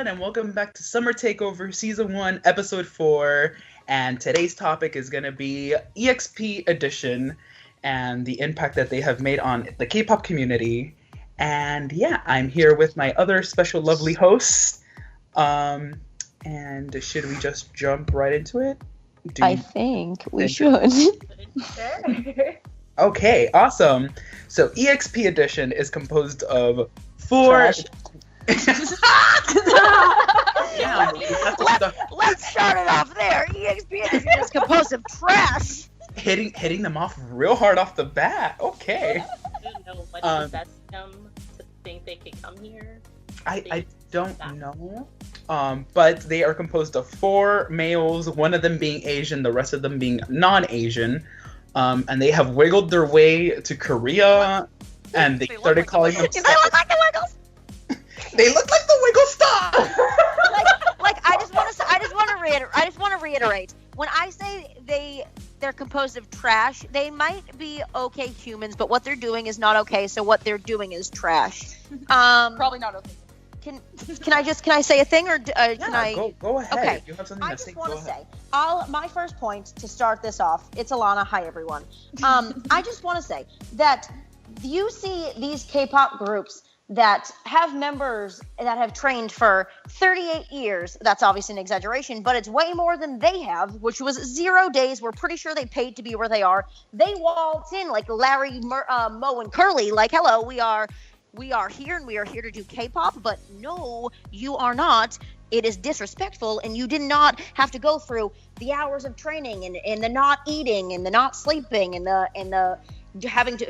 and welcome back to Summer Takeover Season 1, Episode 4. And today's topic is going to be EXP Edition and the impact that they have made on the K-pop community. And yeah, I'm here with my other special lovely hosts. And should we just jump right into it? I think we should. Okay, awesome. So EXP Edition is composed of 4... Let's start it off there. EXP Edition is composed of trash. Hitting them off real hard off the bat. Okay. I don't know what possessed them to think they could come here. I don't know. But they are composed of 4 males, one of them being Asian, the rest of them being non-Asian. And they have wiggled their way to Korea, and they started calling themselves... Do they look like the Wiggles? They look like the Wiggle Stop! I just want to reiterate. When I say they're composed of trash, they might be okay humans, but what they're doing is not okay. So what they're doing is trash. Probably not okay. Can I say a thing or can I? Go ahead. Okay. You have something I to just say. want to say, my first point to start this off. It's Ilana. Hi everyone. I just want to say that you see these K-pop groups that have members that have trained for 38 years. That's obviously an exaggeration, but it's way more than they have, which was 0 days. We're pretty sure they paid to be where they are. They waltz in like Larry, Mo, and Curly, like, hello, we are here and we are here to do K-pop, but no, you are not. It is disrespectful, and you did not have to go through the hours of training and the not eating and the not sleeping and the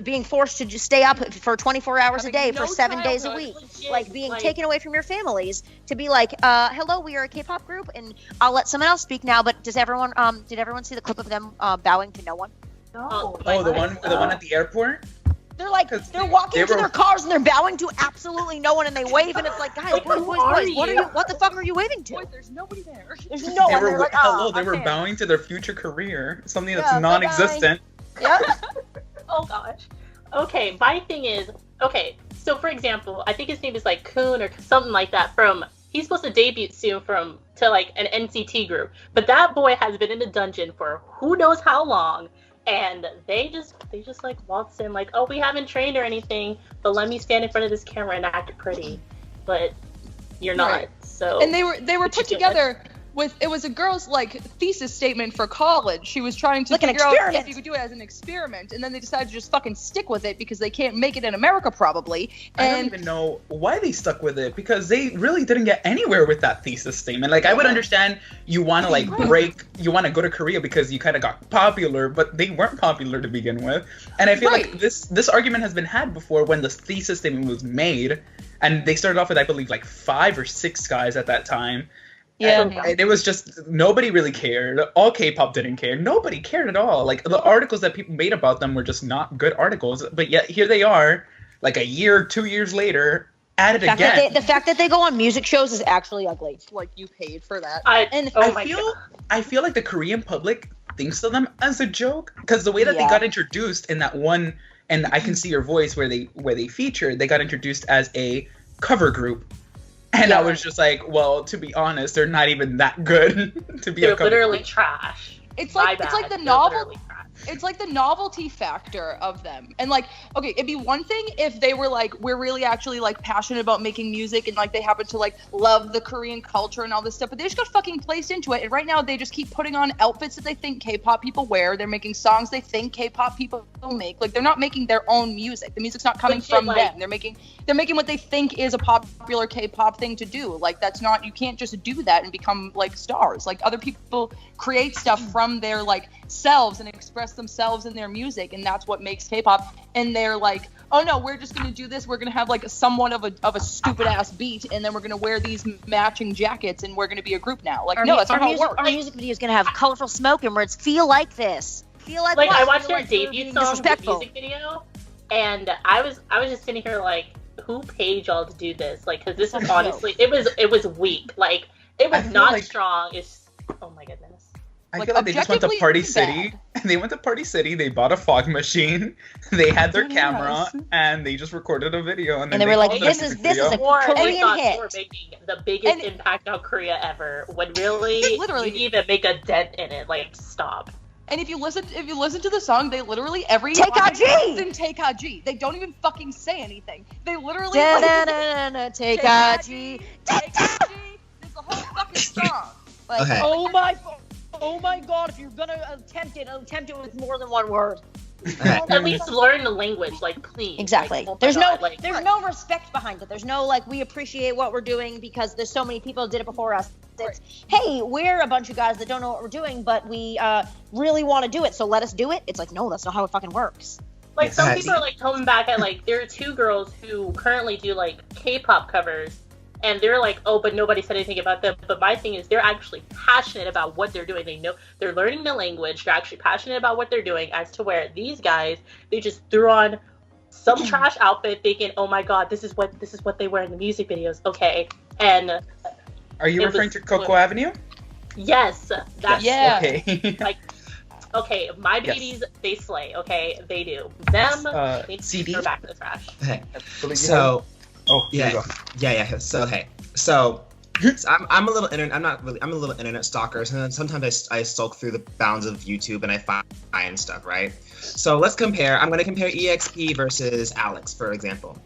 being forced to just stay up for 24 hours a day for 7 days a week, like being taken away from your families to be like, hello, we are a K-pop group, and I'll let someone else speak now. But did everyone see the clip of them bowing to no one? No. The one at the airport. They're walking to their cars and they're bowing to absolutely no one, and they wave, and it's like, guys, boys, what the fuck are you waving to? Boys, there's nobody there. There's no one. They're like, they were bowing to their future career, something that's non-existent. Yep. Oh gosh. Okay, my thing is, so for example, I think his name is like Kun or something like that. He's supposed to debut soon to like an NCT group, but that boy has been in a dungeon for who knows how long. And they just like waltz in like, oh, we haven't trained or anything, but let me stand in front of this camera and act pretty. But you're not. Right. So. And they were put together with, it was a girl's like thesis statement for college. She was trying to figure out if you could do it as an experiment, and then they decided to just fucking stick with it because they can't make it in America probably. And I don't even know why they stuck with it, because they really didn't get anywhere with that thesis statement. Like, I would understand you want to you want to go to Korea because you kind of got popular, but they weren't popular to begin with. And I feel like this argument has been had before when the thesis statement was made, and they started off with, I believe, like 5 or 6 guys at that time. Yeah. And it was just, nobody really cared. All K-pop didn't care. Nobody cared at all. Like, the articles that people made about them were just not good articles. But yet, here they are, like a year, 2 years later, at it again. The fact that they go on music shows is actually ugly. Like, you paid for that. I feel like the Korean public thinks of them as a joke, because the way that they got introduced in that one, and I Can See Your Voice, where they featured, they got introduced as a cover group. And I was just like, well, to be honest, they're not even that good to be a cover literally group. Trash. It's like the novelty factor of them. And like, okay, it'd be one thing if they were like, we're really actually like passionate about making music, and like they happen to like love the Korean culture and all this stuff, but they just got fucking placed into it. And right now they just keep putting on outfits that they think K-pop people wear. They're making songs they think K-pop people make. Like, they're not making their own music. The music's not coming from them. They're making what they think is a popular K-pop thing to do. Like, that's not, you can't just do that and become like stars. Like, other people create stuff from their like selves and express themselves in their music, and that's what makes K-pop. And they're like, oh no, we're just gonna do this, we're gonna have like somewhat of a stupid ass beat, and then we're gonna wear these matching jackets, and we're gonna be a group now. Like, no, that's not how it works. Our music video is gonna have colorful smoke and words, feel like this, feel like I what? watched their debut song, the music video, and I was just sitting here like, who paid y'all to do this? Like, because this is honestly, it was weak. Like, it was not strong. It's, oh my goodness. I feel like they just went to Party City They went to Party City. They bought a fog machine. They had their camera, and they just recorded a video. And they were like, "This is a Korean hit." They were making the biggest impact on Korea ever. When really, literally, you even make a dent in it. Like, stop. And if you listen to the song, they literally every Takeover. They don't even fucking say anything. They literally Takeover. There's the whole fucking song. Like, Okay. Oh my god, if you're gonna attempt it with more than one word. Okay. At least learn the language, like, please. Exactly. Like, oh my there's God, no respect behind it. There's no, like, we appreciate what we're doing because there's so many people that did it before us. It's, hey, we're a bunch of guys that don't know what we're doing, but we really want to do it, so let us do it. It's like, no, that's not how it fucking works. Like, some people are, like, coming back at, like, there are 2 girls who currently do, like, K-pop covers, and they're like, oh, but nobody said anything about them. But my thing is, they're actually passionate about what they're doing. They know they're learning the language. They're actually passionate about what they're doing, as to where these guys, they just threw on some trash outfit thinking, oh my God, this is what they wear in the music videos. Okay. And are you referring to Kpop Amino? Yes. That's Okay. Like, okay, my babies, they slay. Okay, they do. Them, they CD? throw back to the trash. Okay. So, yeah. So I'm a little I'm a little internet stalker. So sometimes I stalk through the bounds of YouTube and I find stuff, right? So let's compare. I'm going to compare EXP versus Alex, for example.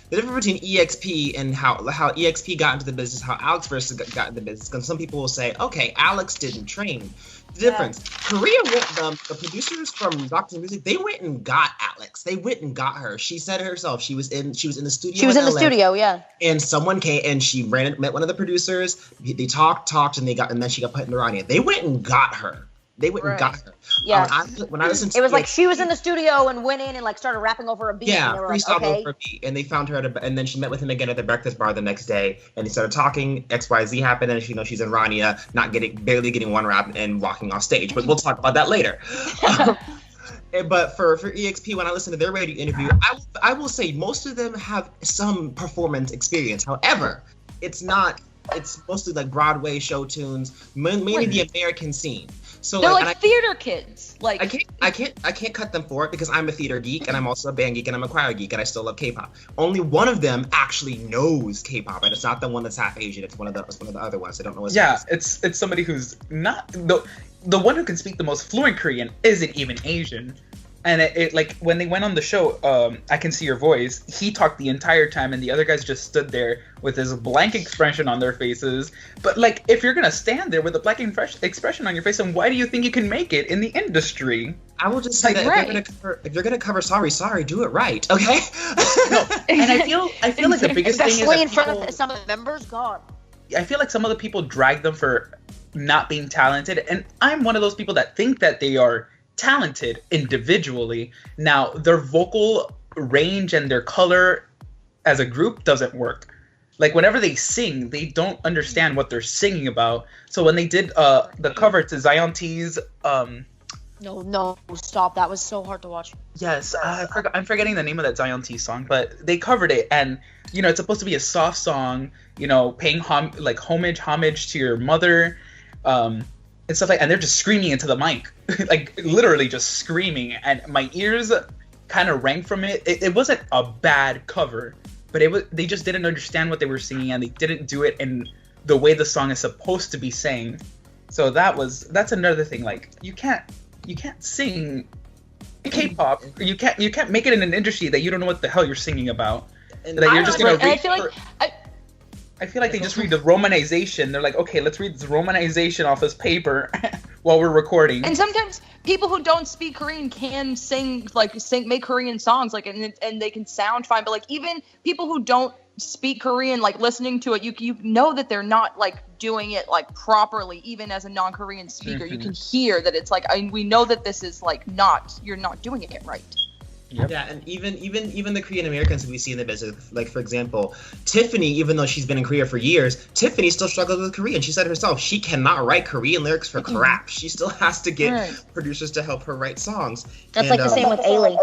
The difference between EXP and how EXP got into the business, how Alex versus got into the business. Because some people will say, okay, Alex didn't train. The difference, Korea went, the producers from Dr. Music, they went and got Alex. They went and got her. She said it herself. She was in the studio. She was in the studio, yeah. And someone came and she met one of the producers. They talked, and then she got put in the radio. They went and got her. They went and got her. Yeah. When I listened to it was like she was in the studio and went in and like started rapping over a beat. Yeah, and they were freestyle like, okay. over a beat. And they found her and then she met with him again at the breakfast bar the next day. And they started talking. XYZ happened, and she's in Rania, barely getting one rap and walking off stage. But we'll talk about that later. But for EXP, when I listen to their radio interview, I will say most of them have some performance experience. However, it's mostly like Broadway show tunes, mainly the American scene. So they're like theater kids. Like I can't cut them for it because I'm a theater geek and I'm also a band geek and I'm a choir geek and I still love K-pop. Only one of them actually knows K-pop, and it's not the one that's half Asian. It's one of the other ones. I don't know. It's somebody who's not the one who can speak the most fluent Korean isn't even Asian. And it like when they went on the show, I Can See Your Voice, he talked the entire time and the other guys just stood there with this blank expression on their faces. But like, if you're gonna stand there with a blank expression on your face, then why do you think you can make it in the industry? I will just say that if you're gonna cover sorry, do it right, okay? No, and I feel like the biggest thing is especially in front of some of the members, God. I feel like some other people drag them for not being talented, and I'm one of those people that think that they are talented individually. Now, their vocal range and their color as a group doesn't work. Like, whenever they sing, they don't understand what they're singing about. So when they did the cover to Zion T's No, stop. That was so hard to watch. Yes, I'm forgetting the name of that Zion T song, but they covered it, and it's supposed to be a soft song, paying homage to your mother, and stuff like, and they're just screaming into the mic, like literally just screaming, and my ears kind of rang from it. It wasn't a bad cover, but they just didn't understand what they were singing, and they didn't do it in the way the song is supposed to be sang. So that's another thing. Like, you can't sing K-pop. You can't make it in an industry that you don't know what the hell you're singing about. And that you're just gonna read. I feel like they just read the romanization. They're like, okay, let's read this romanization off this paper while we're recording. And sometimes people who don't speak Korean can make Korean songs, like, and they can sound fine. But like, even people who don't speak Korean, like, listening to it, you know that they're not like doing it like properly. Even as a non-Korean speaker, you can hear that it's like, we know that this is like you're not doing it right. Yep. Yeah, and even the Korean Americans who we see in the business, like, for example, Tiffany, even though she's been in Korea for years, Tiffany still struggles with Korean. She said herself she cannot write Korean lyrics for crap. She still has to get producers to help her write songs. That's like the same with Ailey.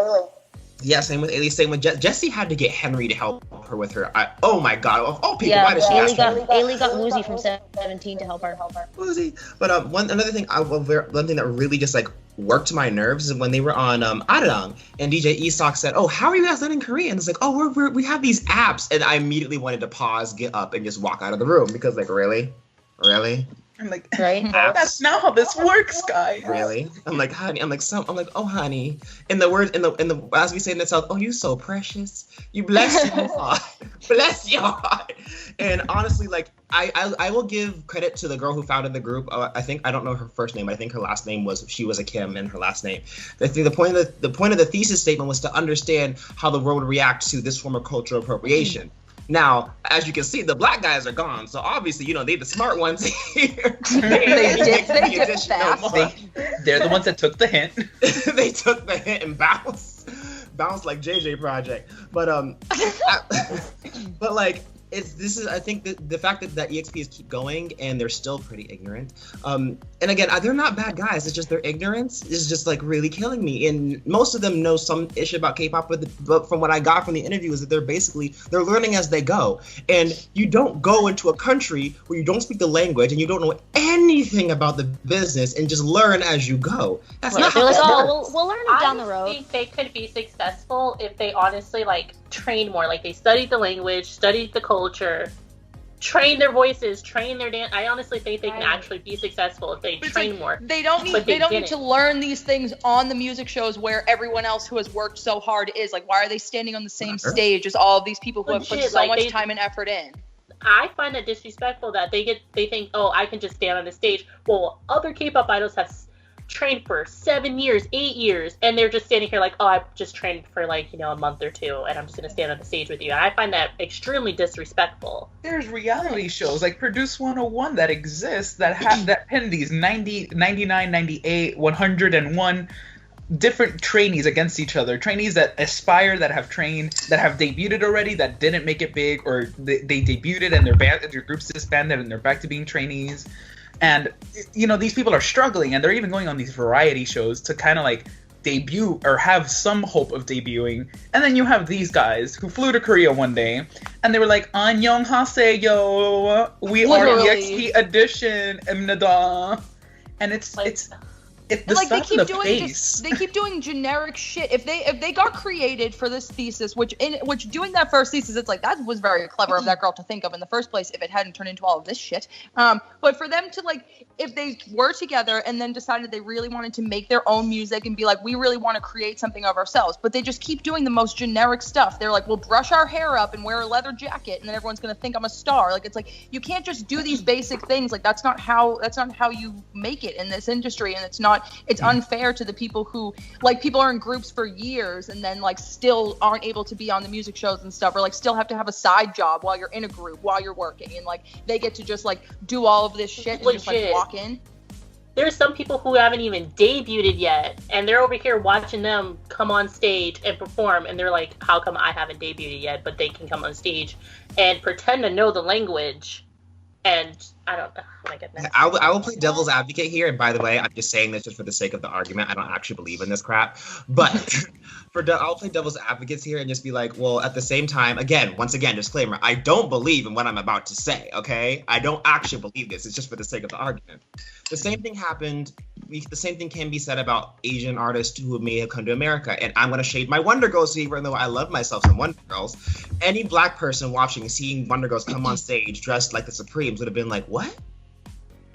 Yeah, same with Ailey, same with Jessie had to get Henry to help her with her. Oh my god, of all people, why did she ask her? Ailey got Woozy from 17 to help her. Woozy. But one thing that really just like worked my nerves is when they were on Arirang and DJ Isak said, "Oh, how are you guys learning Korean?" It's like, "Oh, we have these apps," and I immediately wanted to pause, get up, and just walk out of the room because like really. I'm like, right? That's not how this works, guys. Really? I'm like, honey. I'm like, oh, honey. In the as we say in the South, oh, you so precious. You bless your heart. Bless your heart. And honestly, like, I will give credit to the girl who founded the group. I don't know her first name. I think her last name was a Kim, and her last name. I think the point of the thesis statement was to understand how the world would react to this form of cultural appropriation. Now, as you can see, the black guys are gone, so obviously, they the smart ones here. They did fast. They're the ones that took the hint. They took the hint and bounced like JJ Project. But but like I think the fact that EXPs keep going and they're still pretty ignorant. And again, they're not bad guys. It's just their ignorance is just like really killing me. And most of them know some issue about K-pop, but from what I got from the interview is that they're learning as they go. And you don't go into a country where you don't speak the language and you don't know anything about the business and just learn as you go. That's not how it works. We'll learn it down the road. I think they could be successful if they honestly like train more. Like they studied the language, studied the culture, train their voices, train their dance. I honestly think they can actually be successful if they train more. They don't need to learn these things on the music shows where everyone else who has worked so hard is. Like, why are they standing on the same stage as all of these people who have put so much time and effort in? I find that disrespectful that they think, oh, I can just stand on the stage. Well, other K-pop idols have trained for 7 years, 8 years, and they're just standing here like, oh, I've just trained for like, a month or two, and I'm just gonna stand on the stage with you. And I find that extremely disrespectful. There's reality shows like Produce 101 that exist that pin these 90, 99, 98, 101 different trainees against each other. Trainees that aspire, that have trained, that have debuted already, that didn't make it big, or they debuted and their group's disbanded and they're back to being trainees. And, these people are struggling, and they're even going on these variety shows to kind of like debut or have some hope of debuting. And then you have these guys who flew to Korea one day, and they were like, "Annyeonghaseyo, we are EXP Edition, Imnada." And it's the like they keep the doing face. they keep doing generic shit. If they got created for this thesis, which doing that first thesis, it's like that was very clever of that girl to think of in the first place. If it hadn't turned into all of this shit, but for them to like, if they were together and then decided they really wanted to make their own music and be like, we really want to create something of ourselves, but they just keep doing the most generic stuff. They're like, we'll brush our hair up and wear a leather jacket, and then everyone's gonna think I'm a star. Like, it's like you can't just do these basic things. Like that's not how you make it in this industry, and it's unfair to the people who, like, people are in groups for years and then, like, still aren't able to be on the music shows and stuff, or, like, still have to have a side job while you're in a group, while you're working, and, like, they get to just, like, do all of this shit and just, like, walk in. There's some people who haven't even debuted yet, and they're over here watching them come on stage and perform, and they're like, how come I haven't debuted yet, but they can come on stage and pretend to know the language, and I don't know. Oh my goodness. I will play devil's advocate here, and by the way, I'm just saying this just for the sake of the argument. I don't actually believe in this crap, but I'll play devil's advocates here and just be like, well, at the same time, once again, disclaimer, I don't believe in what I'm about to say, okay? I don't actually believe this. It's just for the sake of the argument. The same thing happened. The same thing can be said about Asian artists who may have come to America. And I'm going to shade my Wonder Girls here, even though I love myself some Wonder Girls. Any black person seeing Wonder Girls come on stage dressed like the Supremes would have been like, what?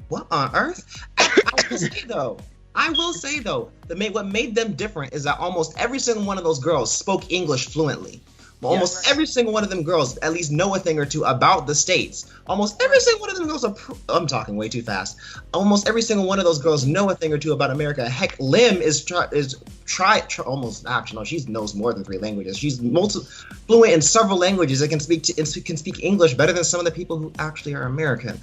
What on earth? I will say though, what made them different is that almost every single one of those girls spoke English fluently. Almost every single one of them girls at least know a thing or two about the States. Almost every single one of them girls I'm talking way too fast. Almost every single one of those girls know a thing or two about America. Heck, Lim she knows more than 3 languages. She's fluent in several languages and can speak English better than some of the people who actually are American.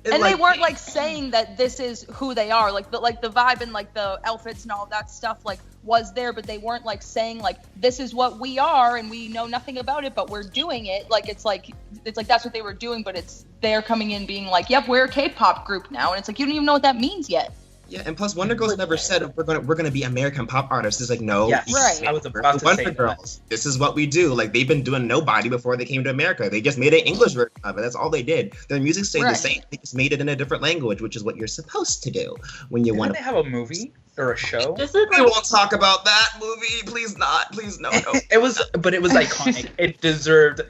And they weren't like saying that this is who they are, like the vibe and like the outfits and all that stuff like was there, but they weren't like saying like this is what we are and we know nothing about it, but we're doing it. Like it's like that's what they were doing, but they're coming in being like, yep, we're a K-pop group now, and it's like you don't even know what that means yet. Yeah, and plus Wonder Girls never said we're gonna be American pop artists. It's like no, yes, right. I was about to Wonder say Girls. This is what we do. Like they've been doing Nobody before they came to America. They just made an English version of it. That's all they did. Their music stayed the same. They just made it in a different language, which is what you're supposed to do when you want to. They have a movie or a show? We won't talk about that movie. Please not. Please no. It was iconic. It deserved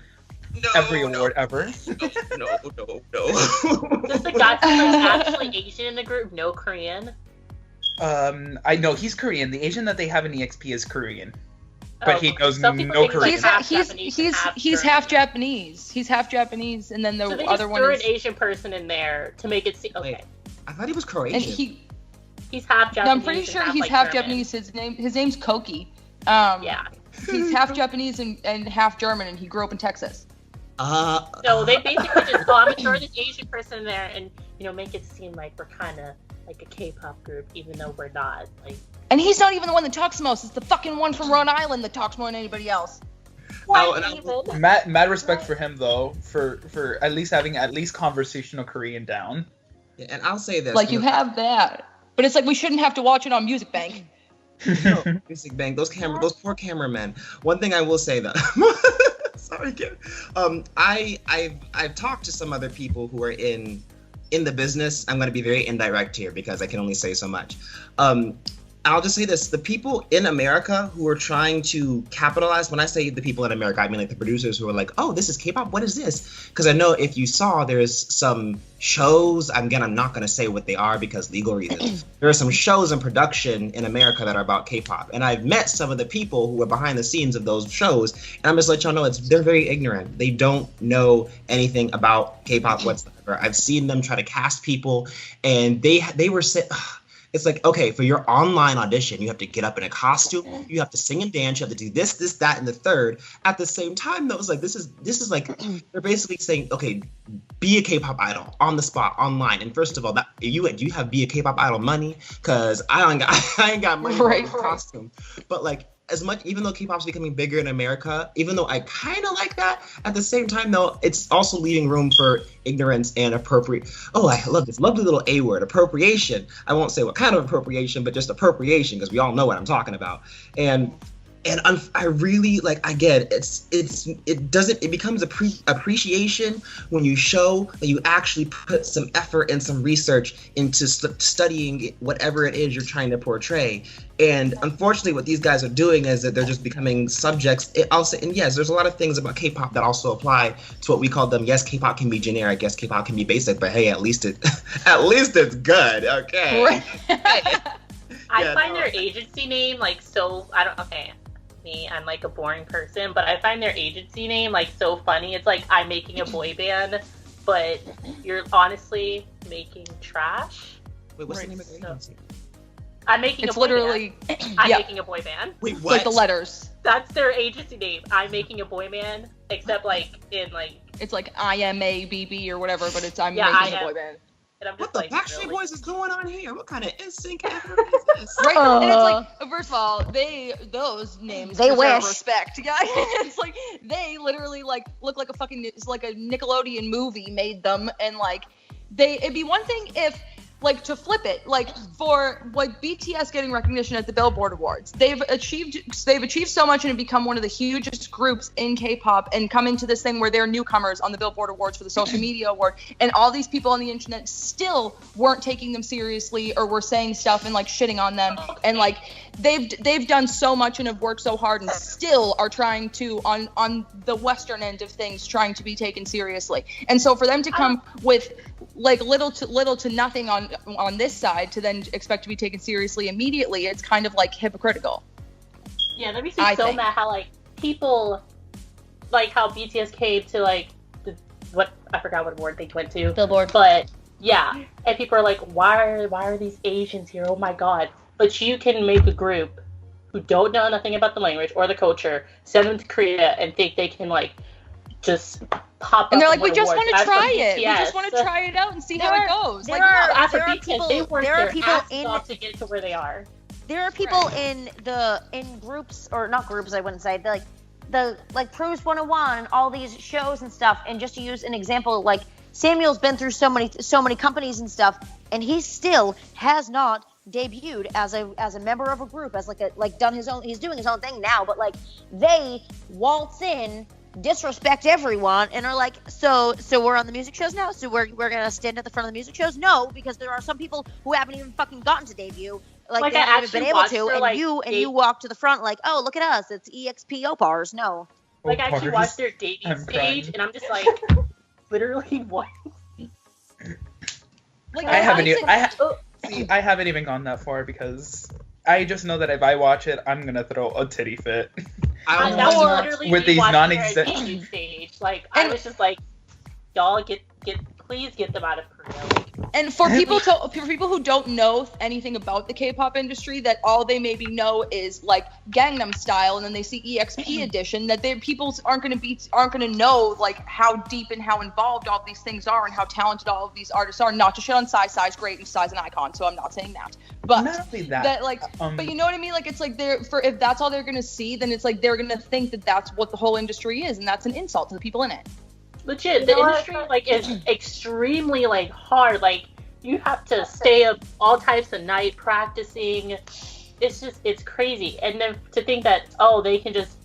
every award ever. No. Does the guy that's actually Asian in the group know Korean? I know he's Korean. The Asian that they have in EXP is Korean, but he knows Some no people think Korean. he's half He's half Japanese. He's half Japanese, and then the so they other just one threw is an Asian person in there to make it seem okay. Wait, I thought he was Croatian. and He's half Japanese. No, I'm pretty sure he's half German. Japanese. His name's Koki. Yeah. He's half Japanese and half German, and he grew up in Texas. So they basically just I'm gonna throw this Asian person in there and make it seem like we're kind of like a K-pop group, even though we're not. Like, And he's not even the one that talks most. It's the fucking one from Rhode Island that talks more than anybody else. Mad respect for him though, for at least having conversational Korean down. Yeah, and I'll say this. Like you have that, but it's like we shouldn't have to watch it on Music Bank. No, Music Bank. Those poor cameramen. One thing I will say though. Sorry, Kim. I've talked to some other people who are in the business. I'm going to be very indirect here because I can only say so much. I'll just say this. The people in America who are trying to capitalize, when I say the people in America, I mean like the producers who are like, oh, this is K-pop, what is this? Because I know if you saw, there's some shows, again, I'm not going to say what they are because legal reasons. There are some shows in production in America that are about K-pop. And I've met some of the people who are behind the scenes of those shows. And I'm just letting y'all know, they're very ignorant. They don't know anything about K-pop whatsoever. I've seen them try to cast people and they were it's like, okay, for your online audition, you have to get up in a costume, you have to sing and dance, you have to do this, that, and the third. At the same time, though, it's like this is like they're basically saying, okay, be a K-pop idol on the spot, online. And first of all, do you have be a K-pop idol money? Because I ain't got money for a costume. But like, as much, even though K-pop's becoming bigger in America, even though I kind of like that, at the same time, though, it's also leaving room for ignorance and appropriate. Oh, I love this lovely little A word, appropriation. I won't say what kind of appropriation, but just appropriation, because we all know what I'm talking about. And I really like, again, it becomes appreciation when you show that you actually put some effort and some research into studying whatever it is you're trying to portray. And unfortunately, what these guys are doing is that they're just becoming subjects. And yes, there's a lot of things about K-pop that also apply to what we call them. Yes, K-pop can be generic. Yes, K-pop can be basic. But hey, at least it's good. Okay. Right. I find their agency name I'm like a boring person, but I find their agency name like so funny. It's like I'm making a boy band, but you're honestly making trash. Wait, what's the name of the agency? I'm making a boy band. I'm making a boy band. Wait, It's what? like the letters. That's their agency name. I'm making a boy band, except like in like. It's like IMABB or whatever, but it's I'm Yeah, making a boy band. And I'm What just the like, Backstreet really? Boys is going on here? What kind of NSYNC effort is this? Right? And it's like, first of all, those names They deserve wish. respect, guys. It's like they literally like look like it's like a Nickelodeon movie made them, and like it'd be one thing if like to flip it, like for like BTS getting recognition at the Billboard Awards, they've achieved so much and have become one of the hugest groups in K-pop, and come into this thing where they're newcomers on the Billboard Awards for the social media award, and all these people on the internet still weren't taking them seriously or were saying stuff and like shitting on them, and like they've done so much and have worked so hard and still are trying to on the Western end of things trying to be taken seriously. And so for them to come with like little to nothing on this side to then expect to be taken seriously immediately, it's kind of like hypocritical. Yeah, that makes me so mad how like people like how BTS came to like I forgot what award they went to. Billboard. But yeah, and people are like, why are these Asians here? Oh my god. But you can make a group who don't know nothing about the language or the culture, send them to Korea and think they can like just pop up. And they're like, we win just awards. want to As for try it. We BTS, just want to try it out and see how it goes. There Like, are- no. As for there are BTS, people- they worked there are their people ass in- off to get to where they are. There are people in groups, or not groups, I wouldn't say, the Cruise 101 and all these shows and stuff. And just to use an example, like Samuel's been through so many companies and stuff, and he still has not debuted as a member of a group, as done his own, he's doing his own thing now, but like they waltz in, disrespect everyone, and are like, so we're on the music shows now, so we're gonna stand at the front of the music shows? No, because there are some people who haven't even fucking gotten to debut, like they haven't even been able to, and you walk to the front like, oh, look at us, it's EXP Opars. No, like I actually watched their debut stage, and I'm just like, literally what? Like I haven't even gone that far because I just know that if I watch it, I'm gonna throw a titty fit. I that was literally with me these watching non-existent their debut stage. Like I was just like, y'all please get them out of Korea. Like, And for people who don't know anything about the K-pop industry, that all they maybe know is like Gangnam Style, and then they see EXP Edition, that people aren't gonna know like how deep and how involved all of these things are, and how talented all of these artists are. Not to shit on Psy's great, and Psy's an icon, so I'm not saying that. But not only that like, but you know what I mean? Like, it's like if that's all they're gonna see, then it's like they're gonna think that that's what the whole industry is, and that's an insult to the people in it. Legit, the industry like is extremely like hard. Like you have to stay up all types of night practicing. It's crazy. And then to think that they can just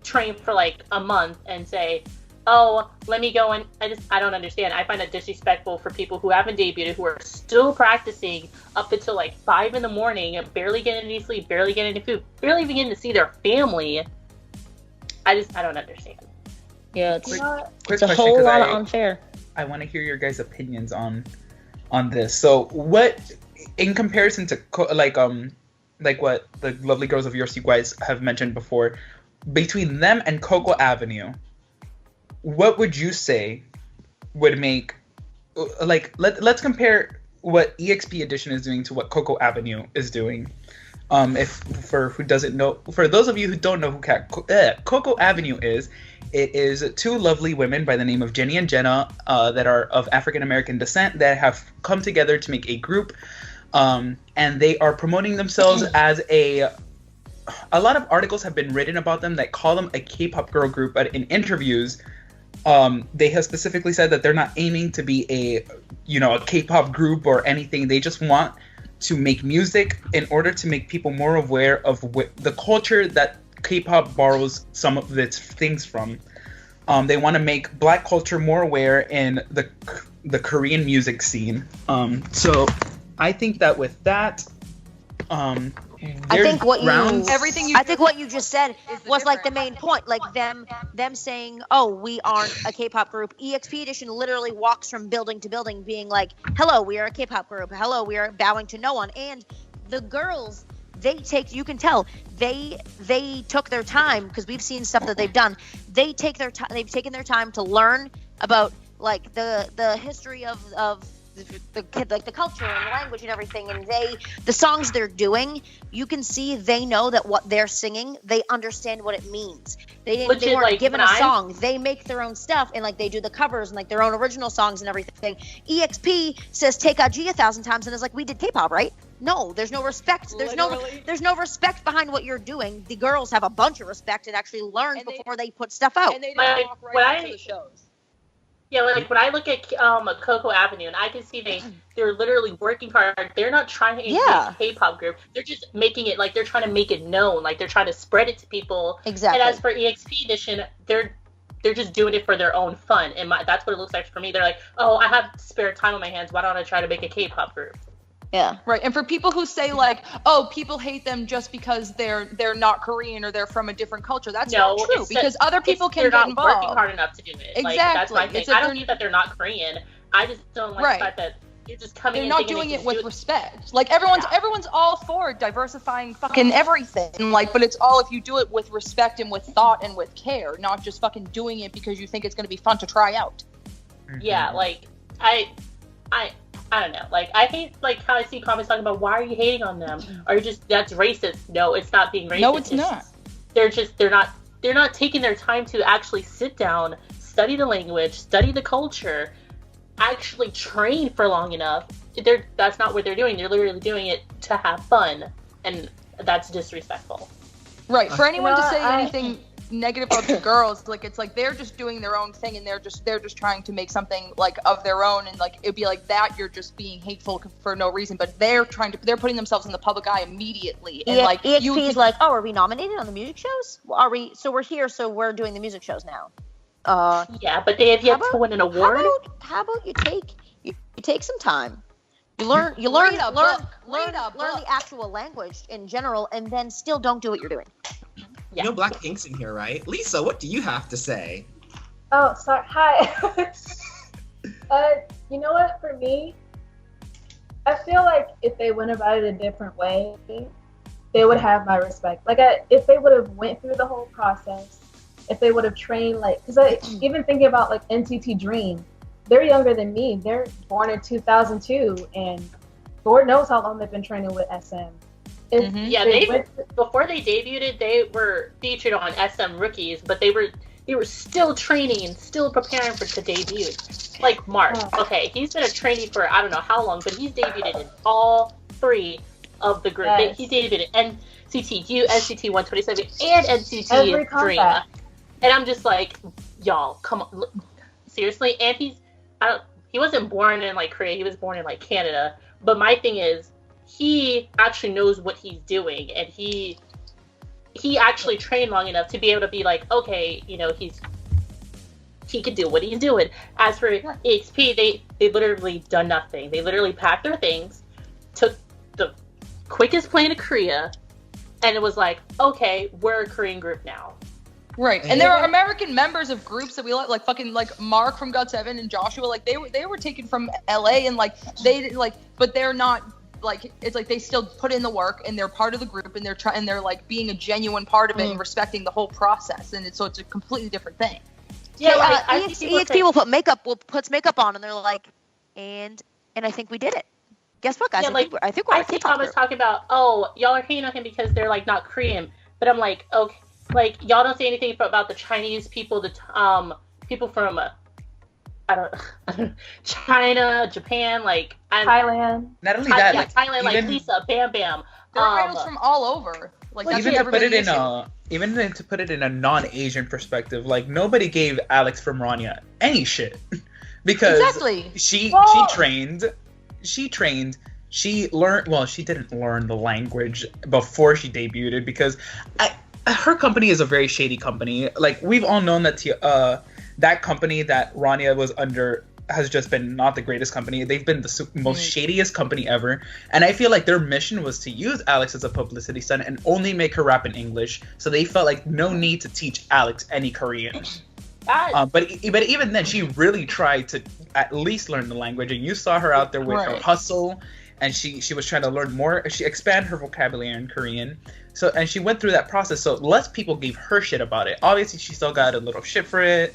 train for like a month and say, let me go and I don't understand. I find it disrespectful for people who haven't debuted, who are still practicing up until like 5 a.m, barely getting any sleep, barely getting any food, barely even getting to see their family. I don't understand. Yeah, quick it's a whole lot of unfair. I want to hear your guys' opinions on this. So, what, in comparison to like what the lovely girls of yours you guys have mentioned before, between them and Kpop Amino, what would you say would make let's compare what EXP Edition is doing to what Kpop Amino is doing. For those of you who don't know who Kpop Amino is, it is two lovely women by the name of Jenny and Jenna that are of African American descent that have come together to make a group, and they are promoting themselves as a lot of articles have been written about them that call them a K-pop girl group, but in interviews, they have specifically said that they're not aiming to be a K-pop group or anything. They just want to make music in order to make people more aware of the culture that K-pop borrows some of its things from. They want to make Black culture more aware in the Korean music scene. So I think that with that, I think what you just said was like the main point, like them saying, we aren't a K-pop group. EXP Edition literally walks from building to building being like, hello, we are a K-pop group. Hello, we are bowing to no one. And the girls, you can tell they took their time, because we've seen stuff that they've done. They've taken their time to learn about like the history of the culture and the language and everything, and the songs they're doing, you can see they know that what they're singing, they understand what it means. They weren't given a song. They make their own stuff, and like they do the covers and like their own original songs and everything. EXP says "Take G" 1,000 times and is like, we did K-pop, right? No, there's no respect. There's no respect behind what you're doing. The girls have a bunch of respect and actually learn before they put stuff out. And they don't walk right into the shows. Yeah, like when I look at Kpop Amino, and I can see they're literally working hard. They're not trying to make a K-pop group. They're just making it, like they're trying to make it known. Like they're trying to spread it to people. Exactly. And as for EXP Edition, they're just doing it for their own fun. And that's what it looks like for me. They're like, I have spare time on my hands. Why don't I try to make a K-pop group? Yeah. Right. And for people who say like, people hate them just because they're not Korean or they're from a different culture, that's not true, because other people can get involved. They're not working hard enough to do it. Exactly. Like, that's my thing. I don't mean that they're not Korean. I just don't like the fact that they're just coming. They're not doing it with respect. Like everyone's all for diversifying fucking everything. Like, but it's all if you do it with respect and with thought and with care, not just fucking doing it because you think it's going to be fun to try out. Yeah. Like I don't know. Like, I hate like how I see comments talking about, why are you hating on them? Are you that's racist? No, it's not being racist. No, it's not. They're not taking their time to actually sit down, study the language, study the culture, actually train for long enough. That's not what they're doing. They're literally doing it to have fun, and that's disrespectful. Right. For anyone to say anything negative about the girls, like it's like they're just doing their own thing and they're just trying to make something like of their own, and like it'd be like that you're just being hateful for no reason, but they're putting themselves in the public eye immediately, and like EXP is like, oh, are we nominated on the music shows? Are we? So we're here, so we're doing the music shows now. Yeah, but they have yet to win an award. How about you take some time? You learn the actual language in general, and then still don't do what you're doing. Yeah. You know Blackpink's in here, right? Lisa, what do you have to say? Oh, sorry. Hi. You know what? For me, I feel like if they went about it a different way, they would have my respect. Like, if they would have went through the whole process, if they would have trained, like, because even thinking about like NCT Dream, they're younger than me. They're born in 2002, and Lord knows how long they've been training with SM. Yeah, before they debuted, they were featured on SM Rookies, but they were still training and still preparing to debut. Like Mark, okay, he's been a trainee for I don't know how long, but he's debuted in all 3 of the group. Yes. He debuted in NCT U, NCT 127, and NCT Dream. And I'm just like, y'all, come on, seriously. And he wasn't born in like Korea, he was born in like Canada. But my thing is, he actually knows what he's doing, and he actually trained long enough to be able to be like, okay, you know, he can do what he's doing. As for EXP, they literally done nothing. They literally packed their things, took the quickest plane to Korea, and it was like, okay, we're a Korean group now. Right, and there are American members of groups that we like fucking like Mark from GOT7 and Joshua, like they were taken from LA, and like they like, but they're not. Like it's like they still put in the work, and they're part of the group, and they're like being a genuine part of it and respecting the whole process, and it's a completely different thing. Yeah, EXP will puts makeup on, and they're like, and I think we did it. Guess what, guys? I think we're I see Thomas talking about, oh, y'all are hating on him because they're like not Korean, but I'm like, okay, like y'all don't say anything about the Chinese people, the people from I don't China, Japan, like Thailand. Not only that, like Thailand, like Lisa, Bam Bam. There are idols from all over. Like even to put it in a non-Asian perspective, like nobody gave Alex from Rania any shit because she trained. She learned. Well, she didn't learn the language before she debuted because her company is a very shady company. Like we've all known that that company that Rania was under has just been not the greatest company. They've been the most shadiest company ever. And I feel like their mission was to use Alex as a publicity stunt and only make her rap in English. So they felt like no need to teach Alex any Korean. But even then, she really tried to at least learn the language. And you saw her out there with her hustle. And she was trying to learn more. She expanded her vocabulary in Korean. And she went through that process. So less people gave her shit about it. Obviously, she still got a little shit for it.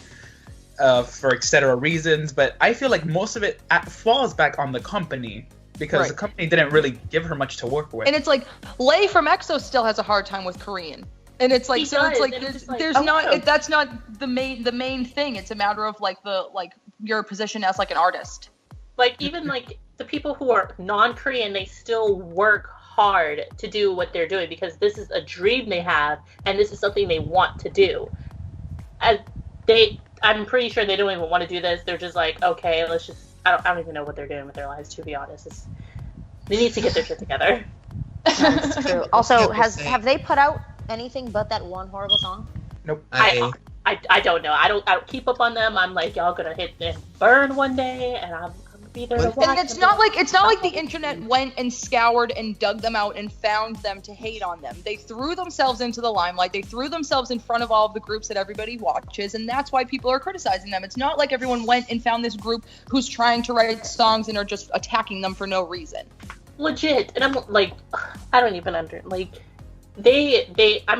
For etc. reasons, but I feel like most of it falls back on the company because the company didn't really give her much to work with. And it's like Lay from EXO still has a hard time with Korean, and it's like that's not the main thing. It's a matter of like your position as like an artist. Like even like the people who are non-Korean, they still work hard to do what they're doing because this is a dream they have and this is something they want to do. I'm pretty sure they don't even want to do this. They're just like, okay, let's just. I don't even know what they're doing with their lives, to be honest. They need to get their shit together. That's true. Also, have they put out anything but that one horrible song? Nope. I don't know. I don't keep up on them. I'm like, y'all gonna hit and burn one day, and I'm gonna be there to watch. And it's not like the internet went and scoured and dug them out and found them to hate on them. They threw themselves into the limelight. They threw themselves in front of all of the groups that everybody watches, and that's why people are criticizing them. It's not like everyone went and found this group who's trying to write songs and are just attacking them for no reason. Legit, and I'm like, I don't even I'm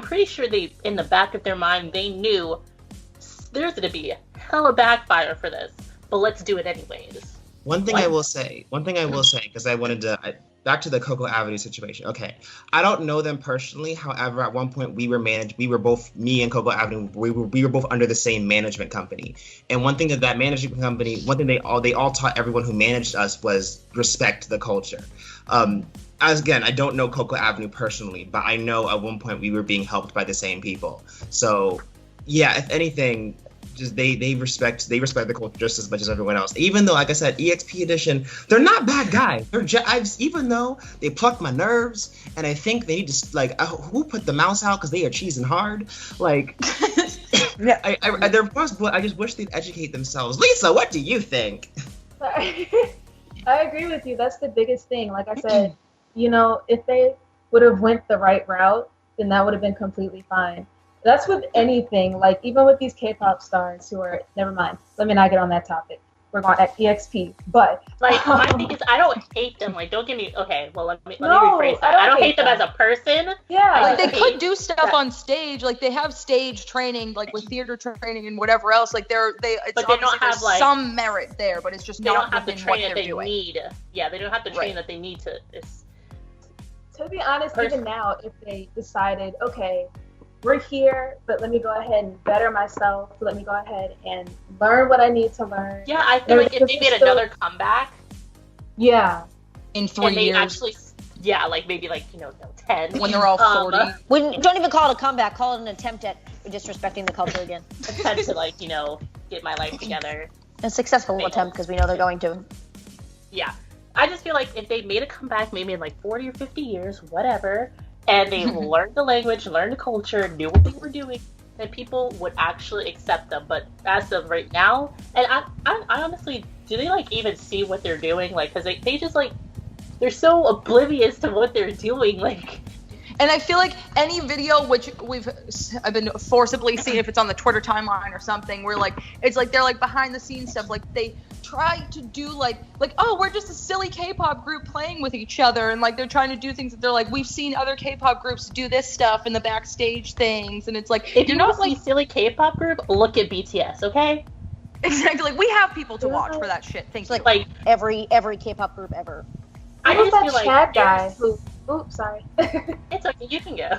pretty sure they, in the back of their mind, they knew there's gonna be a hella backfire for this, but let's do it anyways. One thing I will say, because I wanted to, back to the Coco Avenue situation. Okay, I don't know them personally. However, at one point me and Coco Avenue, we were both under the same management company. And one thing that management company, they all taught everyone who managed us was respect the culture. as again, I don't know Coco Avenue personally, but I know at one point we were being helped by the same people. So, yeah, if anything, just they respect the culture just as much as everyone else. Even though, like I said, EXP Edition, they're not bad guys. Even though they pluck my nerves, and I think they need to like who put the mouse out because they are cheesing hard. Like, yeah, I just wish they'd educate themselves. Lisa, what do you think? I agree with you. That's the biggest thing. Like I said, you know, if they would have went the right route, then that would have been completely fine. That's with anything, like even with these K-pop stars who are, never mind, let me not get on that topic. We're going at EXP, but like my thing is, I don't hate them. Like, don't get me. Okay, well let me rephrase that. I don't hate them as a person. Yeah, like they could do stuff on stage. Like they have stage training, like with theater training and whatever else. Like but they don't have like some merit there, but it's just they not don't have the training that they doing. need. Yeah, they don't have the training that they need to. To be honest, even now, if they decided, okay, we're here, but let me go ahead and better myself. Let me go ahead and learn what I need to learn. Yeah, I feel like if they made another comeback. Yeah. In 3 years. Actually, yeah, like maybe like, 10. When they're all 40. Don't even call it a comeback. Call it an attempt at disrespecting the culture again. Attempt to get my life together. A successful attempt because we know they're going to. Yeah. I just feel like if they made a comeback maybe in like 40 or 50 years, whatever, and they learned the language, learned the culture, knew what they were doing, then people would actually accept them. But as of right now, and I honestly, do they even see what they're doing? Because they just they're so oblivious to what they're doing. And I feel like any video which I've been forcibly seeing, if it's on the Twitter timeline or something, where it's they're behind the scenes stuff, they try to do oh, we're just a silly K-pop group playing with each other, and they're trying to do things that they're we've seen other K-pop groups do this stuff in the backstage things, and it's if you're not silly K-pop group, look at BTS, okay? Exactly. We have people to watch for that shit. Thank you. Every K-pop group ever. I just feel that Chad guy who. Oops, sorry. It's okay, you can go.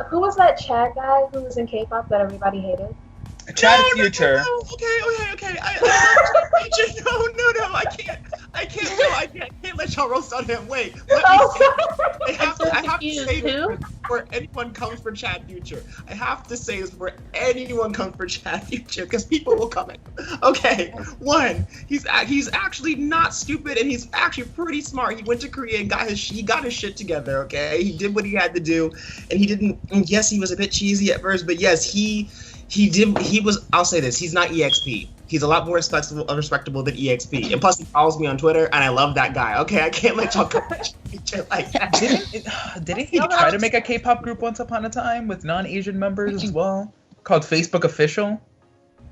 Who was that Chad guy who was in K-pop that everybody hated? Chad Future. No, okay. No, I can't let y'all roast on him. Wait. I have to say this before anyone comes for Chad Future. I have to say this before anyone comes for Chad Future, because people will come in. Okay, one, he's actually not stupid, and he's actually pretty smart. He went to Korea and got his shit together. Okay, he did what he had to do, and he didn't. And yes, he was a bit cheesy at first, but yes, he was. I'll say this: he's not EXP. He's a lot more respectable than EXP, and plus he follows me on Twitter, and I love that guy. Okay, I can't let y'all go like that. Didn't he try to make a K-pop group once upon a time with non-Asian members as well, called Facebook Official?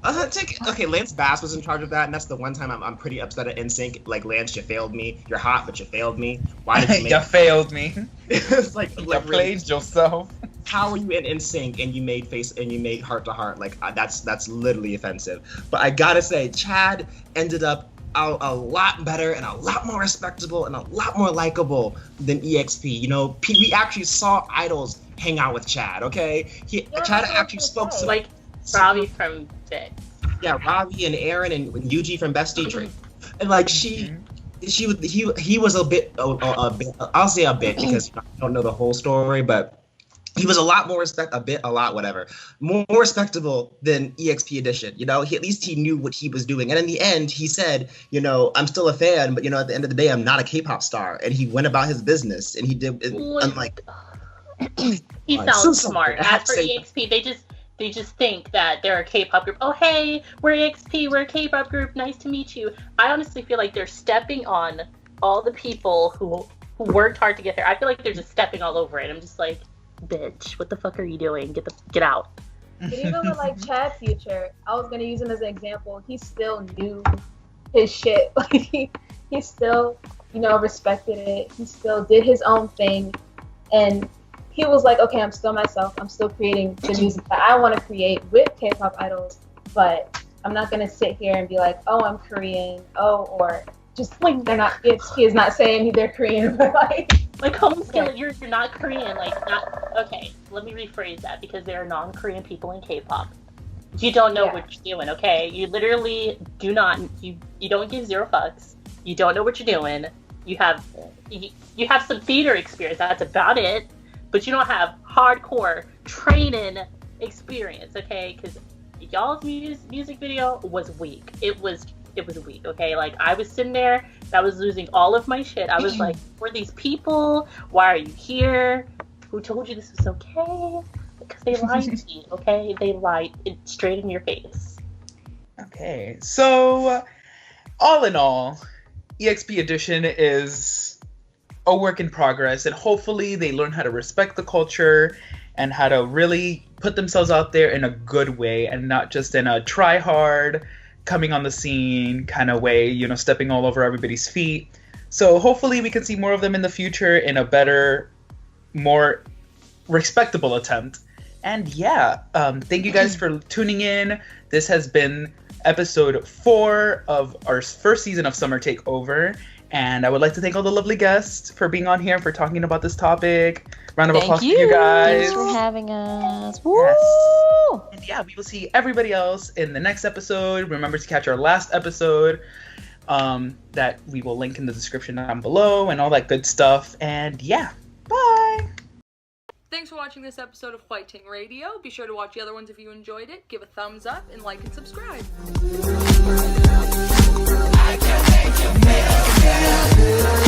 Okay, Lance Bass was in charge of that, and that's the one time I'm pretty upset at NSYNC. Lance, you failed me. You're hot, but you failed me. Why did you make You failed me. It's you played yourself. How are you in NSYNC and you made Heart to Heart? That's literally offensive. But I gotta say, Chad ended up a lot better and a lot more respectable and a lot more likable than EXP. We actually saw idols hang out with Chad. Okay, Chad actually spoke to Ravi from Bit. Yeah, Ravi and Aaron and Yuji from Best Teacher, and he was a bit. I'll say a bit because I don't know the whole story, but. He was a lot more more respectable than EXP Edition. At least he knew what he was doing. And in the end, he said, I'm still a fan, but at the end of the day, I'm not a K-pop star. And he went about his business, and he did. He sounds smart. As for EXP, they just think that they're a K-pop group. Oh, hey, we're EXP, we're a K-pop group. Nice to meet you. I honestly feel like they're stepping on all the people who worked hard to get there. I feel like they're just stepping all over it. I'm just like, bitch, what the fuck are you doing? Get out. But even with Chad Future, I was gonna use him as an example. He still knew his shit. He still, respected it. He still did his own thing, and he was like, okay, I'm still myself. I'm still creating the music that I want to create with K-pop idols, but I'm not gonna sit here and be like, oh, I'm Korean. Oh, or just they're not. He is not saying they're Korean, but Homeskill, you're not Korean, okay, let me rephrase that, because there are non-Korean people in K-pop. You don't know what you're doing, okay? You literally do not, you don't give zero fucks, you don't know what you're doing, you have some theater experience. That's about it. But you don't have hardcore training experience, okay? Because y'all's music video was weak. It was weak, okay? Like, I was sitting there, I was losing all of my shit. I was like, who are these people? Why are you here? Who told you this was okay? Because they lied to you, okay? They lied straight in your face. Okay, so all in all, EXP Edition is a work in progress, and hopefully they learn how to respect the culture and how to really put themselves out there in a good way and not just in a try hard, coming on the scene kind of way, you know, stepping all over everybody's feet. So hopefully we can see more of them in the future in a better, more respectable attempt. And yeah, thank you guys for tuning in. This has been episode 4 of our first season of Summer Takeover. And I would like to thank all the lovely guests for being on here, for talking about this topic. Round of applause for you guys. Thanks for having us. Woo! Yes. And yeah, we will see everybody else in the next episode. Remember to catch our last episode that we will link in the description down below and all that good stuff. And yeah, bye! Thanks for watching this episode of Hwaitingradio. Be sure to watch the other ones if you enjoyed it. Give a thumbs up and like and subscribe. I can make you feel good.